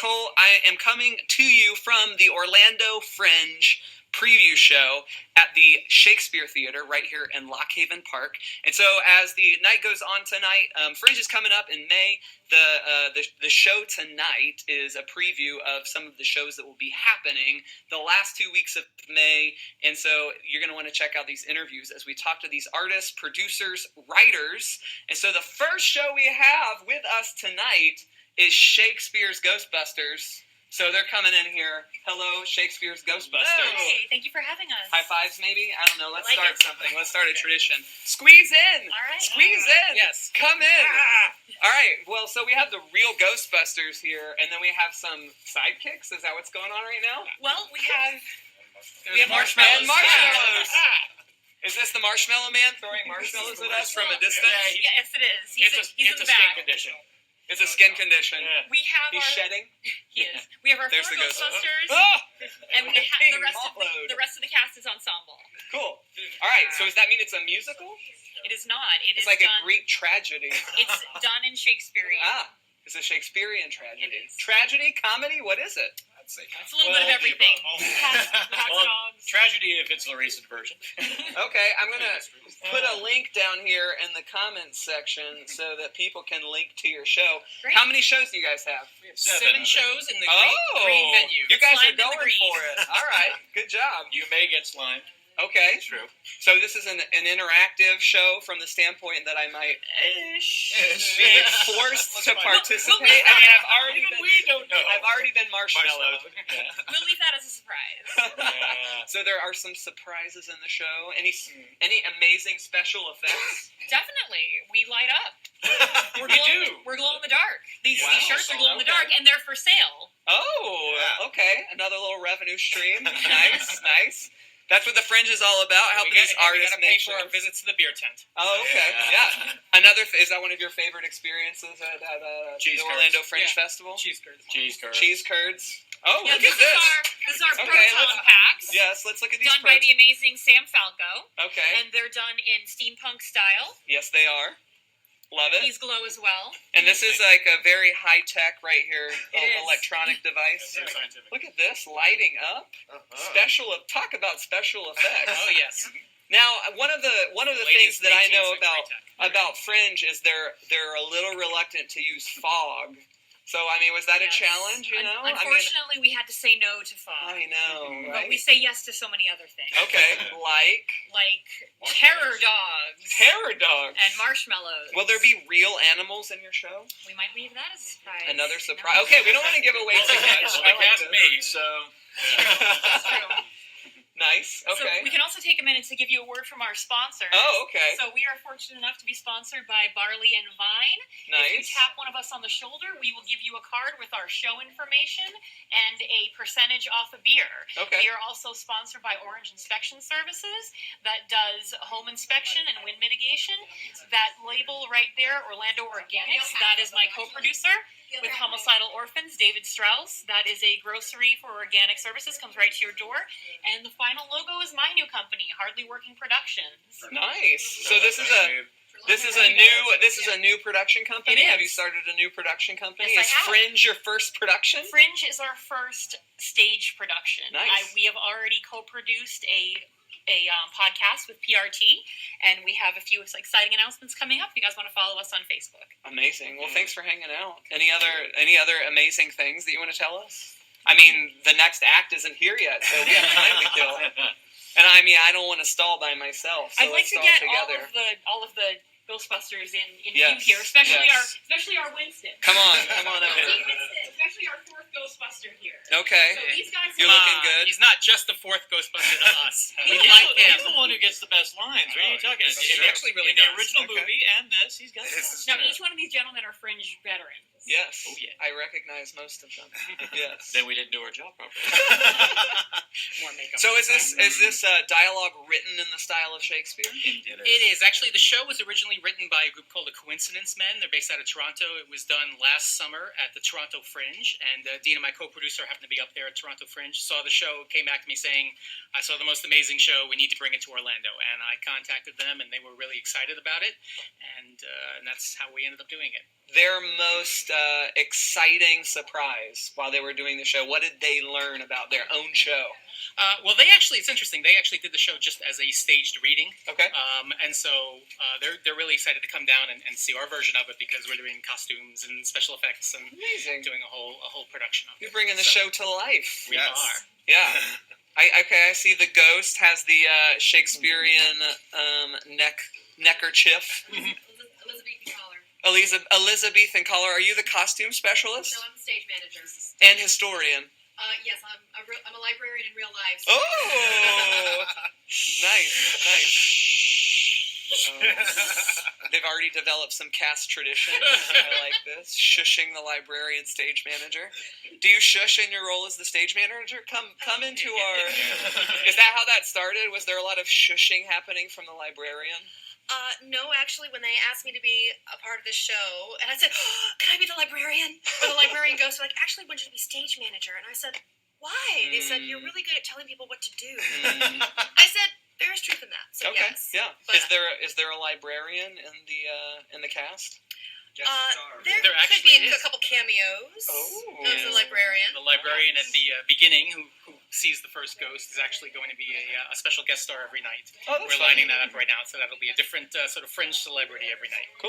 Cole. I am coming to you from the Orlando Fringe preview show at the Shakespeare Theater right here in Lock Haven Park. And so as the night goes on tonight, Fringe is coming up in May. The show tonight is a preview of some of the shows that will be happening the last 2 weeks of May. And so you're going to want to check out these interviews as we talk to these artists, producers, writers. And so the first show we have with us tonight is Shakespeare's Ghostbusters. So they're coming in here. Hello, Shakespeare's Ghostbusters. Hey, thank you for having us. High fives, maybe? I don't know. Let's start something. Let's start a tradition. Squeeze in. All right. Squeeze in. Yes. Come in. All right. Well, so we have the real Ghostbusters here, and then we have some sidekicks. Is that what's going on right now? Well, we have marshmallows. And marshmallows. Is this the Marshmallow Man throwing marshmallows at us from a distance? Yes, it is. He's in the skin back. condition. It's a skin condition. Yeah. We have He's shedding. He is. We have our There's four the ghost. Ghostbusters, and we have the rest of the cast is ensemble. Cool. All right. So does that mean it's a musical? It is not. It's like done, a Greek tragedy. It's done in Shakespearean. It's a Shakespearean tragedy. It is. Tragedy, comedy. What is it? It's a little bit of everything. Tragedy if it's the recent version. Okay, I'm going to put a link down here in the comments section so that people can link to your show. Great. How many shows do you guys have? We have 7 shows in the green venue. You guys are Slimed in the going green. for it. All right, good job. You may get slimed. Okay, True. so this is an interactive show from the standpoint that I might be forced to participate. I mean, I've already been marshmallowed. We'll leave that as a surprise. So there are some surprises in the show. Any amazing special effects? Definitely, we light up. We're glow in the dark. These shirts are glow in the dark, and they're for sale. Oh, okay. Another little revenue stream. Nice. That's what the Fringe is all about, helping these artists make sure our visits to the beer tent. Oh, okay. Yeah. Is that one of your favorite experiences at the Orlando Fringe Festival? Cheese curds. Cheese curds. Oh, Yeah, look at this. This is our proton packs. Yes, let's look at these. Done by the amazing Sam Falco. Okay. And they're done in steampunk style. Yes, they are. Love it. These glow as well. And this is like a very high-tech right here is. electronic device. Very scientific. Look at this, lighting up. Talk about special effects. Oh, yes. Now, one of the things that I know about Fringe is they're a little reluctant to use fog. So, I mean, was that a challenge, you know? Unfortunately, we had to say no to fog. I know, right? But we say yes to so many other things. Okay, like terror dogs. Terror dogs. And marshmallows. Will there be real animals in your show? We might leave that as a surprise. Another surprise. Okay, we don't want to give away too much. Well, they cast me, so... That's true. Nice, okay. So we can also take a minute to give you a word from our sponsors. Oh, okay. So we are fortunate enough to be sponsored by Barley and Vine. Nice. If you tap one of us on the shoulder, we will give you a card with our show information and a percentage off a beer. Okay. We are also sponsored by Orange Inspection Services that does home inspection and wind mitigation. That label right there, Orlando Organics, that is my co-producer. With Homicidal Orphans, David Strauss. That is a grocery for organic services, comes right to your door. And the final logo is my new company, Hardly Working Productions. Nice. So this is a new production company. It is. Have you started a new production company? Yes, I is have. Fringe your first production? Fringe is our first stage production. Nice. We have already co-produced a podcast with PRT, and we have a few exciting announcements coming up. If you guys want to follow us on Facebook. Amazing. Well, thanks for hanging out. Any other amazing things that you want to tell us? I mean, the next act isn't here yet, so we have time to kill. And I mean, I don't want to stall by myself. So I'd like to let's get stall together. all of the Ghostbusters in Yes. view here, especially Yes. our Winston. Come on over. Especially our fourth Ghostbuster here. Okay. So these guys You're looking good. He's not just the fourth Ghostbuster to us. We He's like him. the one who gets the best lines. What are you talking about? He actually really in the does. original Okay. movie and this, he's got it. Now, each one of these gentlemen are Fringe veterans. Yes. Oh, yeah. I recognize most of them. Yes. Then we didn't do our job properly. More makeup. So is this dialogue written in the style of Shakespeare? It is. Actually, the show was originally written by a group called the Coincidence Men. They're based out of Toronto. It was done last summer at the Toronto Fringe, and Dina, my co-producer, happened to be up there at Toronto Fringe, saw the show, came back to me saying, I saw the most amazing show, we need to bring it to Orlando. And I contacted them, and they were really excited about it, and that's how we ended up doing it. Their most exciting surprise while they were doing the show? What did they learn about their own show? Well, it's interesting. They actually did the show just as a staged reading. Okay. And so they're really excited to come down and see our version of it because we're doing costumes and special effects and Amazing. doing a whole production of it. You're bringing the show to life. We are. Yeah. I see the ghost has the Shakespearean neckerchief. Elizabethan collar. Elizabethan collar. Are you the costume specialist? No, I'm the stage manager. And historian. Yes, I'm a librarian in real life. So. Oh, nice. They've already developed some cast tradition. I like this. Shushing the librarian stage manager. Do you shush in your role as the stage manager? Come into our... Is that how that started? Was there a lot of shushing happening from the librarian? No, actually, when they asked me to be a part of this show, and I said, can I be the librarian? Or the librarian goes, like, actually, I want you to be stage manager. And I said, why? They said, you're really good at telling people what to do. I said, there is truth in that. So Okay, yes. yeah. But, Is there a librarian in the cast? there There could actually be a is. couple cameos Oh. of the librarian. The librarian at the beginning who sees the first ghost is actually going to be a special guest star every night. Oh, that's We're fun. lining that up right now, so that'll be a different sort of fringe celebrity every night. Cool.